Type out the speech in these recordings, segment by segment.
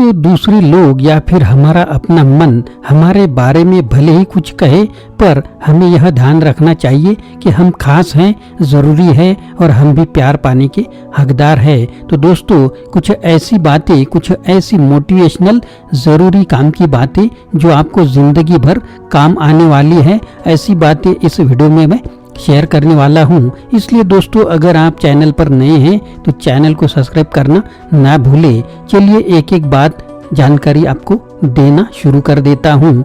दोस्तों, दूसरे लोग या फिर हमारा अपना मन हमारे बारे में भले ही कुछ कहे, पर हमें यह ध्यान रखना चाहिए कि हम खास हैं, ज़रूरी है और हम भी प्यार पाने के हकदार हैं। तो दोस्तों, कुछ ऐसी बातें, कुछ ऐसी मोटिवेशनल ज़रूरी काम की बातें जो आपको ज़िंदगी भर काम आने वाली है, ऐसी बातें इस वीडियो में मैं शेयर करने वाला हूं। इसलिए दोस्तों, अगर आप चैनल पर नए हैं तो चैनल को सब्सक्राइब करना ना भूलें। चलिए एक एक बात जानकारी आपको देना शुरू कर देता हूं।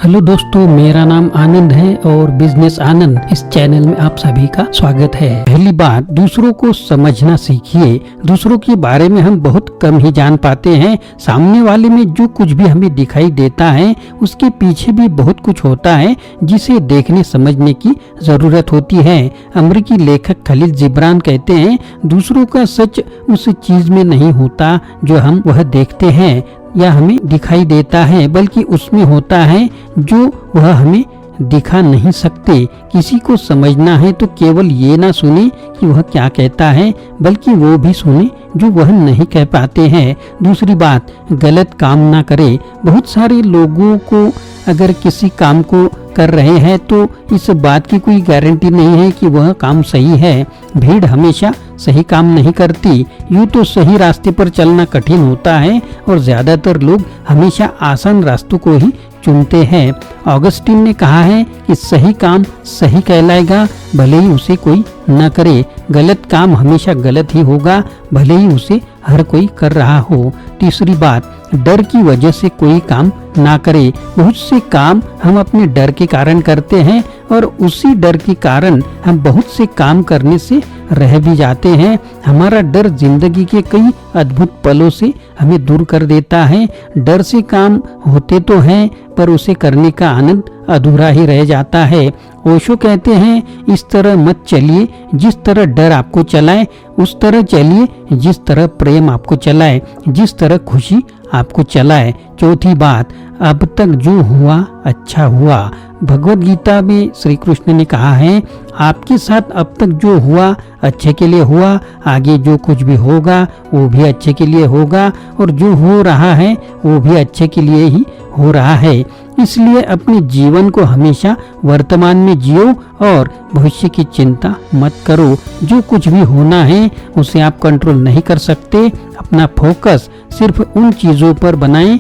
हेलो दोस्तों, मेरा नाम आनंद है और बिजनेस आनंद इस चैनल में आप सभी का स्वागत है। पहली बात, दूसरों को समझना सीखिए। दूसरों के बारे में हम बहुत कम ही जान पाते हैं। सामने वाले में जो कुछ भी हमें दिखाई देता है उसके पीछे भी बहुत कुछ होता है जिसे देखने समझने की जरूरत होती है। अमेरिकी लेखक खलील जिब्रान कहते हैं, दूसरों का सच उस चीज में नहीं होता जो हम वह देखते हैं या हमें दिखाई देता है, बल्कि उसमें होता है जो वह हमें दिखा नहीं सकते। किसी को समझना है तो केवल ये ना सुने कि वह क्या कहता है, बल्कि वो भी सुने जो वह नहीं कह पाते हैं। दूसरी बात, गलत काम ना करे। बहुत सारे लोगों को अगर किसी काम को कर रहे हैं तो इस बात की कोई गारंटी नहीं है कि वह काम सही है। भीड़ हमेशा सही काम नहीं करती। यूँ तो सही रास्ते पर चलना कठिन होता है और ज्यादातर लोग हमेशा आसान रास्तों को ही चुनते हैं। ऑगस्टीन ने कहा है कि सही काम सही कहलाएगा, भले ही उसे कोई न करे। गलत काम हमेशा गलत ही होगा, भले ही उसे हर कोई कर रहा हो। तीसरी बात, डर की वजह से कोई काम ना करे। बहुत से काम हम अपने डर के कारण करते हैं और उसी डर के कारण हम बहुत से काम करने से रह भी जाते हैं। हमारा डर जिंदगी के कई अद्भुत पलों से हमें दूर कर देता है। डर से काम होते तो हैं पर उसे करने का आनंद अधूरा ही रह जाता है। ओशो कहते हैं, इस तरह मत चलिए जिस तरह डर आपको चलाए, उस तरह चलिए जिस तरह प्रेम आपको चलाए, जिस तरह खुशी आपको चलाए। चौथी बात, अब तक जो हुआ अच्छा हुआ। भगवत गीता में श्री कृष्ण ने कहा है, आपके साथ अब तक जो हुआ अच्छे के लिए हुआ, आगे जो कुछ भी होगा वो भी अच्छे के लिए होगा, और जो हो रहा है वो भी अच्छे के लिए ही हो रहा है। इसलिए अपने जीवन को हमेशा वर्तमान में जियो और भविष्य की चिंता मत करो। जो कुछ भी होना है उसे आप कंट्रोल नहीं कर सकते। अपना फोकस सिर्फ उन चीजों पर बनाएं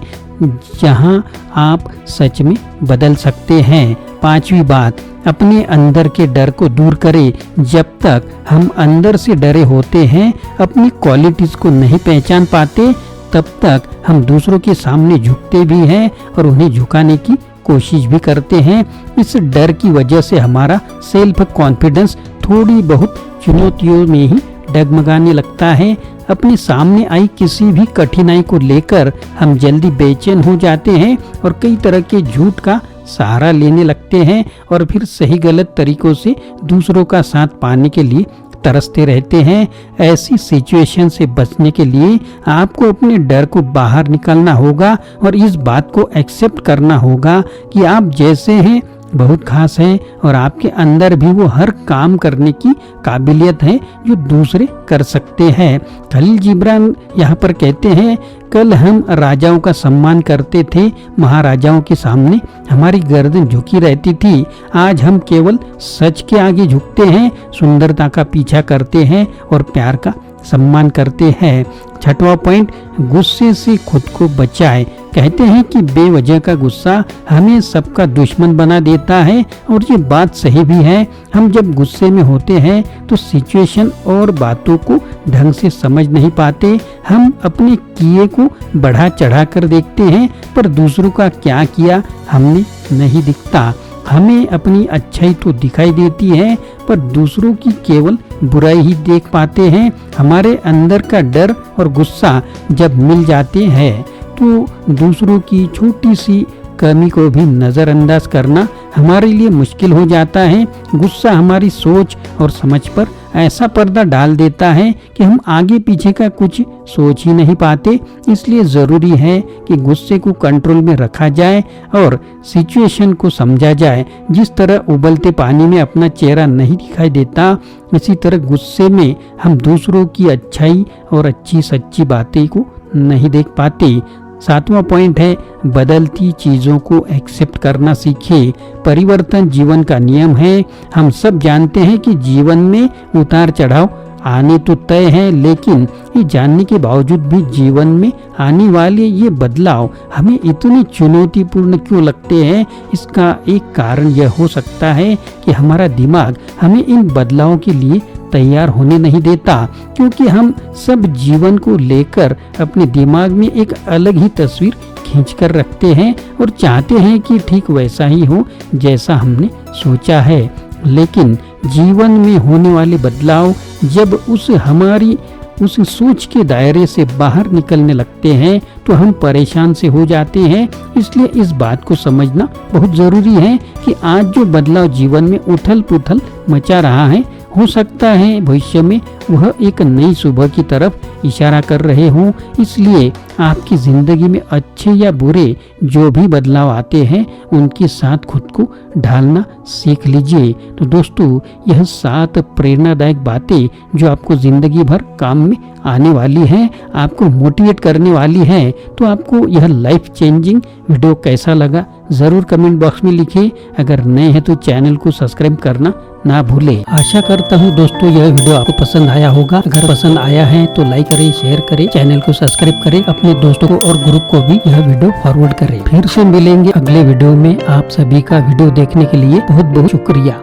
जहां आप सच में बदल सकते हैं। पांचवी बात, अपने अंदर के डर को दूर करें। जब तक हम अंदर से डरे होते हैं, अपनी क्वालिटीज को नहीं पहचान पाते, तब तक हम दूसरों के सामने झुकते भी हैं और उन्हें झुकाने की कोशिश भी करते हैं। इस डर की वजह से हमारा सेल्फ कॉन्फिडेंस थोड़ी बहुत चुनौतियों में ही डगमगाने लगता है। अपने सामने आई किसी भी कठिनाई को लेकर हम जल्दी बेचैन हो जाते हैं और कई तरह के झूठ का सहारा लेने लगते हैं और फिर सही गलत तरीकों से दूसरों का साथ पाने के लिए तरसते रहते हैं। ऐसी सिचुएशन से बचने के लिए आपको अपने डर को बाहर निकालना होगा और इस बात को एक्सेप्ट करना होगा कि आप जैसे हैं बहुत खास है और आपके अंदर भी वो हर काम करने की काबिलियत है जो दूसरे कर सकते हैं। खलील जिब्रान यहाँ पर कहते हैं, कल हम राजाओं का सम्मान करते थे, महाराजाओं के सामने हमारी गर्दन झुकी रहती थी। आज हम केवल सच के आगे झुकते हैं, सुंदरता का पीछा करते हैं और प्यार का सम्मान करते हैं। छठवां पॉइंट, गुस्से से खुद को बचाए। कहते हैं कि बेवजह का गुस्सा हमें सबका दुश्मन बना देता है और ये बात सही भी है। हम जब गुस्से में होते हैं तो सिचुएशन और बातों को ढंग से समझ नहीं पाते। हम अपने किए को बढ़ा चढ़ा कर देखते हैं पर दूसरों का क्या किया हमने नहीं दिखता। हमें अपनी अच्छाई तो दिखाई देती है पर दूसरों की केवल बुराई ही देख पाते हैं। हमारे अंदर का डर और गुस्सा जब मिल जाते हैं तो दूसरों की छोटी सी कमी को भी नज़रअंदाज करना हमारे लिए मुश्किल हो जाता है। गुस्सा हमारी सोच और समझ पर ऐसा पर्दा डाल देता है कि हम आगे पीछे का कुछ सोच ही नहीं पाते। इसलिए जरूरी है कि गुस्से को कंट्रोल में रखा जाए और सिचुएशन को समझा जाए। जिस तरह उबलते पानी में अपना चेहरा नहीं दिखाई देता, इसी तरह गुस्से में हम दूसरों की अच्छाई और अच्छी सच्ची बातें को नहीं देख पाते। 7वां पॉइंट है, बदलती चीजों को एक्सेप्ट करना सीखिए। परिवर्तन जीवन का नियम है। हम सब जानते हैं कि जीवन में उतार चढ़ाव आने तो तय है, लेकिन ये जानने के बावजूद भी जीवन में आने वाले ये बदलाव हमें इतने चुनौतीपूर्ण क्यों लगते हैं? इसका एक कारण यह हो सकता है कि हमारा दिमाग हमें इन बदलावों के लिए तैयार होने नहीं देता, क्योंकि हम सब जीवन को लेकर अपने दिमाग में एक अलग ही तस्वीर खींच कर रखते हैं और चाहते हैं कि ठीक वैसा ही हो जैसा हमने सोचा है। लेकिन जीवन में होने वाले बदलाव जब हमारी उस सोच के दायरे से बाहर निकलने लगते हैं तो हम परेशान से हो जाते हैं। इसलिए इस बात को समझना बहुत जरूरी है कि आज जो बदलाव जीवन में उथल पुथल मचा रहा है, हो सकता है भविष्य में वह एक नई सुबह की तरफ इशारा कर रहे हों। इसलिए आपकी जिंदगी में अच्छे या बुरे जो भी बदलाव आते हैं, उनके साथ खुद को ढालना सीख लीजिए। तो दोस्तों, यह 7 प्रेरणादायक बातें जो आपको जिंदगी भर काम में आने वाली हैं, आपको मोटिवेट करने वाली हैं। तो आपको यह लाइफ चेंजिंग वीडियो कैसा लगा जरूर कमेंट बॉक्स में लिखिए। अगर नए हैं तो चैनल को सब्सक्राइब करना ना भूले। आशा करता हूँ दोस्तों यह वीडियो आपको पसंद आया होगा। अगर पसंद आया है तो लाइक करें, शेयर करें, चैनल को सब्सक्राइब करें, अपने दोस्तों को और ग्रुप को भी यह वीडियो फॉरवर्ड करें। फिर से मिलेंगे अगले वीडियो में। आप सभी का वीडियो देखने के लिए बहुत बहुत शुक्रिया।